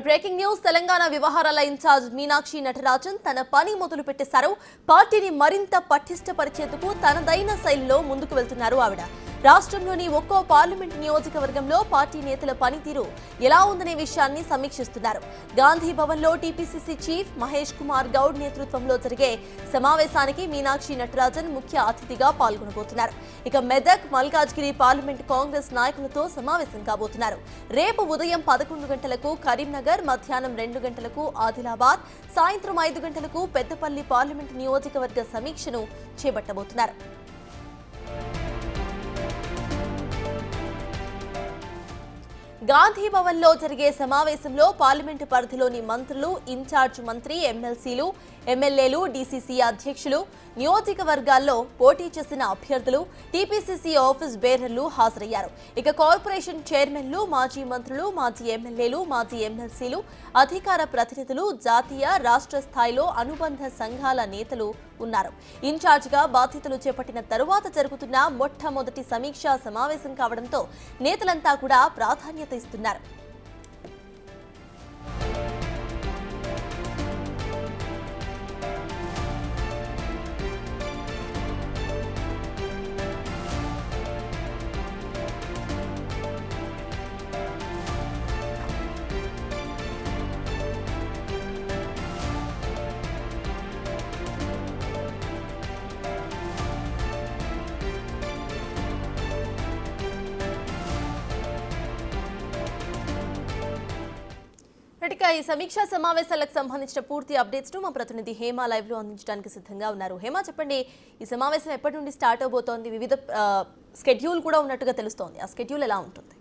Breaking news Telangana వ్యవహారాల incharge Meenakshi Natarajan తన పని మొదలు పెట్టేశారు. పార్టీని మరింత పటిష్టపరిచేందుకు తనదైన శైలిలో ముందుకు వెళ్తున్నారు ఆవిడ. రాష్ట్రంలోని ఒక్కో పార్లమెంట్ నియోజకవర్గంలో పార్టీ నేతల పనితీరు ఎలా ఉందనే విషయాన్ని సమీక్షిస్తున్నారు. గాంధీ భవన్లో టీపీసీసీ చీఫ్ మహేష్ కుమార్ గౌడ్ నేతృత్వంలో జరిగే సమావేశానికి మీనాక్షి నటరాజన్ ముఖ్య అతిథిగా పాల్గొనబోతున్నారు. ఇక మెదక్, మల్కాజ్గిరి పార్లమెంట్ కాంగ్రెస్ నాయకులతో సమావేశం కాబోతున్నారు. రేపు ఉదయం 11 గంటలకు కరీంనగర్, మధ్యాహ్నం 2 గంటలకు ఆదిలాబాద్, సాయంత్రం 5 గంటలకు పెద్దపల్లి పార్లమెంట్ నియోజకవర్గ సమీక్షను చేపట్టబోతున్నారు. గాంధీ భవన్లో జరిగే సమావేశంలో పార్లమెంటు పరిధిలోని మంత్రులు, ఇన్ఛార్జ్ మంత్రి, ఎమ్మెల్సీలు, ఎమ్మెల్యేలు, డీసీసీ అధ్యక్షులు, నియోజకవర్గాల్లో పోటీ చేసిన అభ్యర్థులు, టీపీసీసీ ఆఫీస్ బేరర్లు హాజరయ్యారు. ఇక కార్పొరేషన్ చైర్మన్లు, మాజీ మంత్రులు, మాజీ ఎమ్మెల్యేలు, మాజీ ఎమ్మెల్సీలు, అధికార ప్రతినిధులు, జాతీయ, రాష్ట్ర స్థాయిలో అనుబంధ సంఘాల నేతలు ఉన్నారు. ఇన్ఛార్జిగా బాధ్యతలు చేపట్టిన తరువాత జరుగుతున్న మొట్టమొదటి సమీక్షా సమావేశం కావడంతో నేతలంతా కూడా ప్రాధాన్యత ఇస్తున్నారు. ఈ సమీక్షా సమావేశాలకు సంబంధించిన పూర్తి అప్డేట్స్ ను మా ప్రతినిధి హేమ లైవ్ లో అందించడానికి సిద్ధంగా ఉన్నారు. హేమ, చెప్పండి, ఈ సమావేశం ఎప్పటి నుండి స్టార్ట్ అవబోతోంది? వివిధ స్కెడ్యూల్ కూడా ఉన్నట్టుగా తెలుస్తోంది. ఆ స్కెడ్యూల్ ఎలా ఉంటుంది?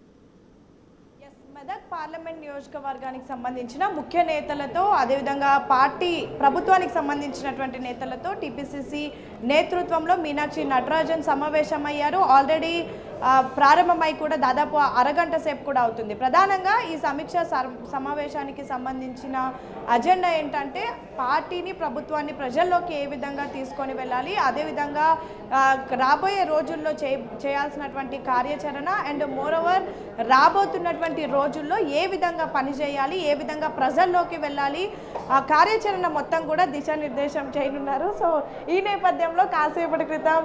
మెదక్ పార్లమెంట్ నియోజకవర్గానికి సంబంధించిన ముఖ్య నేతలతో, అదేవిధంగా పార్టీ ప్రభుత్వానికి సంబంధించినటువంటి నేతలతో టీపీసీసీ నేతృత్వంలో మీనాక్షి నటరాజన్ సమావేశమయ్యారు. ఆల్రెడీ ప్రారంభమై కూడా దాదాపు అరగంట సేపు కూడా అవుతుంది. ప్రధానంగా ఈ సమీక్ష సమావేశానికి సంబంధించిన అజెండా ఏంటంటే పార్టీని, ప్రభుత్వాన్ని ప్రజల్లోకి ఏ విధంగా తీసుకొని వెళ్ళాలి, అదేవిధంగా రాబోయే రోజుల్లో చేయాల్సినటువంటి కార్యాచరణ అండ్ మోరోవర్ రాబోతున్నటువంటి రోజుల్లో ఏ విధంగా పనిచేయాలి, ఏ విధంగా ప్రజల్లోకి వెళ్ళాలి, ఆ కార్యాచరణ మొత్తం కూడా దిశానిర్దేశం చేయనున్నారు. సో ఈ నేపథ్యంలో కాసేపటి క్రితం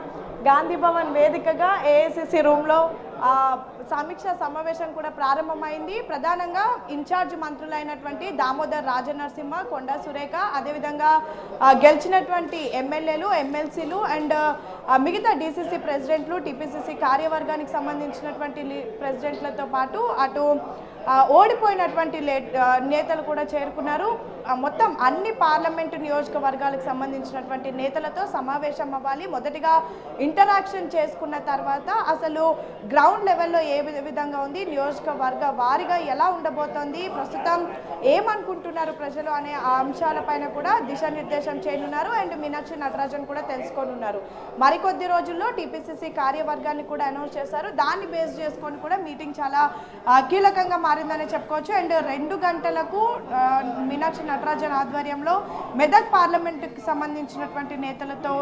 గాంధీ భవన్ వేదికగా ఏఐసిసి రూమ్లో సమీక్ష సమావేశం కూడా ప్రారంభమైంది. ప్రధానంగా ఇన్ఛార్జ్ మంత్రులైనటువంటి దామోదర్ రాజనరసింహ, కొండా సురేఖ, అదేవిధంగా గెలిచినటువంటి ఎమ్మెల్యేలు, ఎమ్మెల్సీలు అండ్ మిగతా డీసీసీ ప్రెసిడెంట్లు, టీపీసీసీ కార్యవర్గానికి సంబంధించినటువంటి ప్రెసిడెంట్లతో పాటు అటు ఓడిపోయినటువంటి నేతలు కూడా చేరుకున్నారు. మొత్తం అన్ని పార్లమెంటు నియోజకవర్గాలకు సంబంధించినటువంటి నేతలతో సమావేశం అవ్వాలి. మొదటిగా ఇంటరాక్షన్ చేసుకున్న తర్వాత అసలు గ్రౌండ్ లెవెల్లో ఏ విధంగా ఉంది, నియోజకవర్గ వారిగా ఎలా ఉండబోతోంది, ప్రస్తుతం ఏమనుకుంటున్నారు ప్రజలు అనే ఆ అంశాలపైన కూడా దిశానిర్దేశం చేయనున్నారు. అండ్ మీనాక్షి నటరాజన్ కూడా తెలుసుకోనున్నారు. మరికొద్ది రోజుల్లో టీపీసీసీ కార్యవర్గాన్ని కూడా అనౌన్స్ చేశారు. దాన్ని బేస్ చేసుకొని కూడా మీటింగ్ చాలా కీలకంగా మారిందని చెప్పుకోవచ్చు. అండ్ 2 గంటలకు మీనాక్షి నటరాజన్ ఆధ్వర్యంలో మెదక్ పార్లమెంటుకి సంబంధించినటువంటి నేతలతో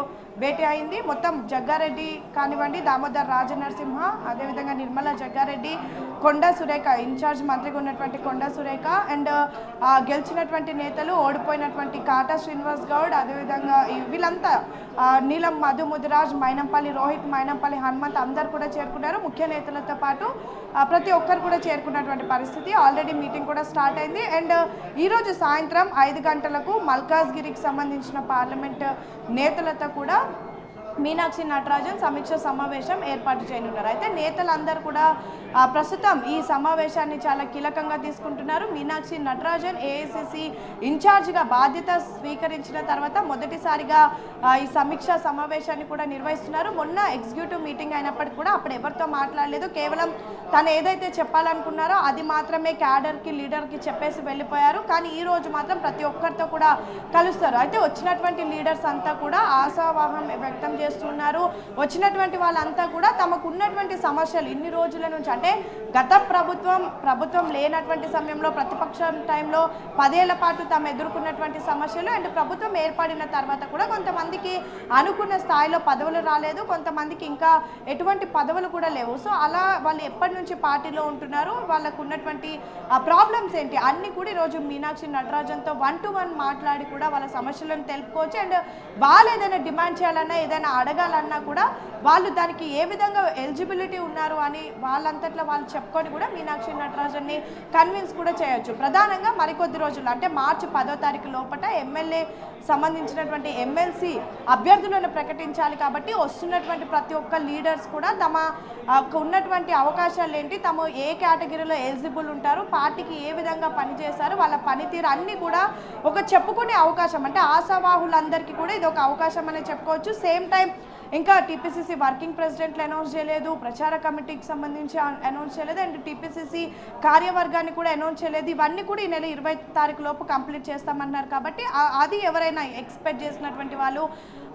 భేటీ అయింది. మొత్తం జగ్గారెడ్డి కానివ్వండి, దామోదర్ రాజనరసింహ, అదేవిధంగా నిర్మలా జగ్గారెడ్డి, కొండా సురేఖ, ఇన్ఛార్జ్ మంత్రిగా ఉన్నటువంటి కొండా సురేఖ అండ్ గెలిచినటువంటి నేతలు, ఓడిపోయినటువంటి కాటా శ్రీనివాస్ గౌడ్, అదేవిధంగా వీళ్ళంతా నీలం మధు ముదిరాజ్, మైనంపల్లి రోహిత్, మైనంపల్లి హనుమంత్ అందరు కూడా చేరుకున్నారు. ముఖ్య నేతలతో పాటు ప్రతి ఒక్కరు కూడా చేరుకున్నటువంటి పరిస్థితి. ఆల్రెడీ మీటింగ్ కూడా స్టార్ట్ అయింది. అండ్ ఈరోజు సాయంత్రం 5 గంటలకు మల్కాజ్గిరికి సంబంధించిన పార్లమెంట్ నేతలతో కూడా మీనాక్షి నటరాజన్ సమీక్ష సమావేశం ఏర్పాటు చేయనున్నారు. అయితే నేతలందరూ కూడా ప్రస్తుతం ఈ సమావేశాన్ని చాలా కీలకంగా తీసుకుంటున్నారు. మీనాక్షి నటరాజన్ ఏఐసిసి ఇన్ఛార్జిగా బాధ్యత స్వీకరించిన తర్వాత మొదటిసారిగా ఈ సమీక్ష సమావేశాన్ని కూడా నిర్వహిస్తున్నారు. మొన్న ఎగ్జిక్యూటివ్ మీటింగ్ అయినప్పటికీ కూడా అప్పుడు ఎవరితో మాట్లాడలేదు. కేవలం తను ఏదైతే చెప్పాలనుకున్నారో అది మాత్రమే క్యాడర్కి, లీడర్కి చెప్పేసి వెళ్ళిపోయారు. కానీ ఈ రోజు మాత్రం ప్రతి ఒక్కరితో కూడా కలుస్తారు. అయితే వచ్చినటువంటి లీడర్స్ అంతా కూడా ఆశావాహం వ్యక్తం చేస్తున్నారు. వచ్చినటువంటి వాళ్ళంతా కూడా తమకు ఉన్నటువంటి సమస్యలు ఇన్ని రోజుల నుంచి, అంటే గత ప్రభుత్వం లేనటువంటి సమయంలో ప్రతిపక్షం టైంలో 10 ఏళ్ల పాటు తాము ఎదుర్కొన్నటువంటి సమస్యలు, అండ్ ప్రభుత్వం ఏర్పడిన తర్వాత కూడా కొంతమందికి అనుకున్న స్థాయిలో పదవులు రాలేదు, కొంతమందికి ఇంకా ఎటువంటి పదవులు కూడా లేవు. సో అలా వాళ్ళు ఎప్పటి నుంచి పార్టీలో ఉంటున్నారు, వాళ్ళకు ఉన్నటువంటి ప్రాబ్లమ్స్ ఏంటి అన్నీ కూడా ఈరోజు మీనాక్షి నటరాజన్తో 1-to-1 మాట్లాడి కూడా వాళ్ళ సమస్యలను తెలుపుకోవచ్చు. అండ్ వాళ్ళు ఏదైనా డిమాండ్ చేయాలన్నా, ఏదైనా అడగాలన్నా కూడా వాళ్ళు దానికి ఏ విధంగా ఎలిజిబిలిటీ ఉన్నారు అని వాళ్ళంతట్లో వాళ్ళు చెప్పుకొని కూడా మీనాక్షి నటరాజన్ని కన్విన్స్ కూడా చేయొచ్చు. ప్రధానంగా మరికొద్ది రోజులు, అంటే మార్చి 10వ తారీఖు లోపల ఎమ్మెల్యే సంబంధించినటువంటి ఎమ్మెల్సీ అభ్యర్థులను ప్రకటించాలి. కాబట్టి వస్తున్నటువంటి ప్రతి ఒక్క లీడర్స్ కూడా తమ ఉన్నటువంటి అవకాశాలు ఏంటి, తమ ఏ కేటగిరీలో ఎలిజిబుల్ ఉంటారు, పార్టీకి ఏ విధంగా పనిచేశారు, వాళ్ళ పనితీరు అన్నీ కూడా ఒక చెప్పుకునే అవకాశం, అంటే ఆశావాహులందరికీ కూడా ఇది ఒక అవకాశం అని చెప్పుకోవచ్చు. సేమ్ టైం ఇంకా టీపీసీసీ వర్కింగ్ ప్రెసిడెంట్లు అనౌన్స్ చేయలేదు, ప్రచార కమిటీకి సంబంధించి అనౌన్స్ చేయలేదు, అండ్ టీపీసీసీ కార్యవర్గాన్ని కూడా అనౌన్స్ చేయలేదు. ఇవన్నీ కూడా ఈ నెల 20 తారీఖు లోపు కంప్లీట్ చేస్తామన్నారు. కాబట్టి అది ఎవరైనా ఎక్స్పెక్ట్ చేసినటువంటి వాళ్ళు,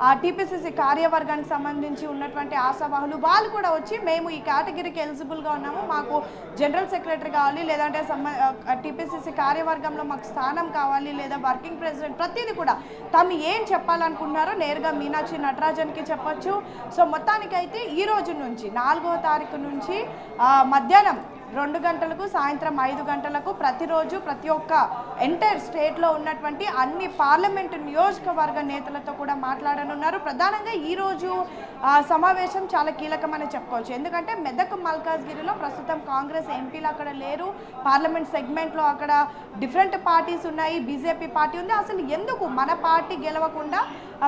ఆ టీపీసీసీ కార్యవర్గానికి సంబంధించి ఉన్నటువంటి ఆశావాహులు వాళ్ళు కూడా వచ్చి మేము ఈ కేటగిరీకి ఎలిజిబుల్గా ఉన్నాము, మాకు జనరల్ సెక్రటరీ కావాలి, లేదంటే టీపీసీసీ కార్యవర్గంలో మాకు స్థానం కావాలి, లేదా వర్కింగ్ ప్రెసిడెంట్, ప్రతిదీ కూడా తాము ఏం చెప్పాలనుకున్నారో నేరుగా మీనాక్షి నటరాజన్కి చెప్పొచ్చు. సో మొత్తానికైతే ఈ రోజు నుంచి 4వ తారీఖు నుంచి మధ్యాహ్నం 2 గంటలకు, సాయంత్రం 5 గంటలకు ప్రతిరోజు ప్రతి ఒక్క ఎంటైర్ స్టేట్లో ఉన్నటువంటి అన్ని పార్లమెంటు నియోజకవర్గ నేతలతో కూడా మాట్లాడనున్నారు. ప్రధానంగా ఈరోజు సమావేశం చాలా కీలకమని చెప్పుకోవచ్చు. ఎందుకంటే మెదక్ మల్కాజ్గిరిలో ప్రస్తుతం కాంగ్రెస్ ఎంపీలు అక్కడ లేరు, పార్లమెంట్ సెగ్మెంట్లో అక్కడ డిఫరెంట్ పార్టీస్ ఉన్నాయి, బీజేపీ పార్టీ ఉంది. అసలు ఎందుకు మన పార్టీ గెలవకుండా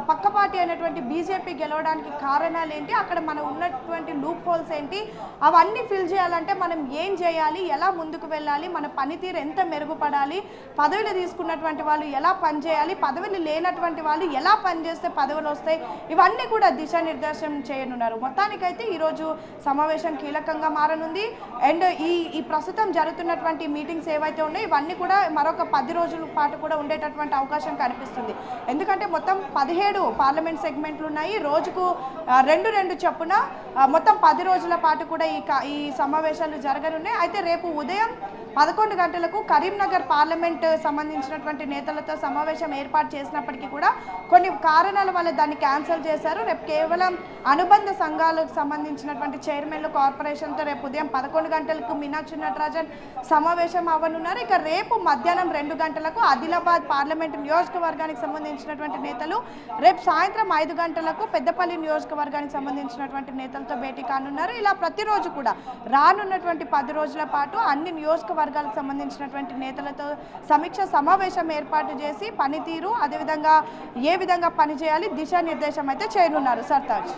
పక్క పార్టీ అయినటువంటి బీజేపీ గెలవడానికి కారణాలు ఏంటి, అక్కడ మనం ఉన్నటువంటి లూప్ హోల్స్ ఏంటి, అవన్నీ ఫిల్ చేయాలంటే మనం ఏం చేయాలి, ఎలా ముందుకు వెళ్ళాలి, మన పనితీరు ఎంత మెరుగుపడాలి, పదవులు తీసుకున్నటువంటి వాళ్ళు ఎలా పనిచేయాలి, పదవులు లేనటువంటి వాళ్ళు ఎలా పనిచేస్తే పదవులు వస్తాయి, ఇవన్నీ కూడా దిశానిర్దేశం చేయనున్నారు. మొత్తానికైతే ఈరోజు సమావేశం కీలకంగా మారనుంది. అండ్ ఈ ప్రస్తుతం జరుగుతున్నటువంటి మీటింగ్స్ ఏవైతే ఉన్నాయో ఇవన్నీ కూడా మరొక 10 రోజుల పాటు కూడా ఉండేటటువంటి అవకాశం కనిపిస్తుంది. ఎందుకంటే మొత్తం 17 పార్లమెంట్ సెగ్మెంట్లు ఉన్నాయి, రోజుకు 2 చొప్పున మొత్తం 10 రోజుల పాటు కూడా ఈ సమావేశాలు జరగనున్నాయి. అయితే రేపు ఉదయం 11 గంటలకు కరీంనగర్ పార్లమెంట్ సంబంధించినటువంటి నేతలతో సమావేశం ఏర్పాటు చేసినప్పటికీ కూడా కొన్ని కారణాల వల్ల దాన్ని క్యాన్సిల్ చేశారు. రేపు కేవలం అనుబంధ సంఘాలకు సంబంధించినటువంటి చైర్మన్లు కార్పొరేషన్తో రేపు ఉదయం 11 గంటలకు మీనాక్షి నటరాజన్ సమావేశం అవ్వనున్నారు. ఇక రేపు మధ్యాహ్నం 2 గంటలకు ఆదిలాబాద్ పార్లమెంట్ నియోజకవర్గానికి సంబంధించినటువంటి నేతలు, రేపు సాయంత్రం 5 గంటలకు పెద్దపల్లి నియోజకవర్గానికి సంబంధించినటువంటి నేతలతో భేటీ కానున్నారు. ఇలా ప్రతిరోజు కూడా రానున్నటువంటి 10 రోజుల పాటు అన్ని నియోజకవర్గాలకు సంబంధించినటువంటి నేతలతో సమీక్ష సమావేశం ఏర్పాటు చేసి పనితీరు, అదేవిధంగా ఏ విధంగా పనిచేయాలి, దిశానిర్దేశం అయితే చేయనున్నారు. సర్తాజ్.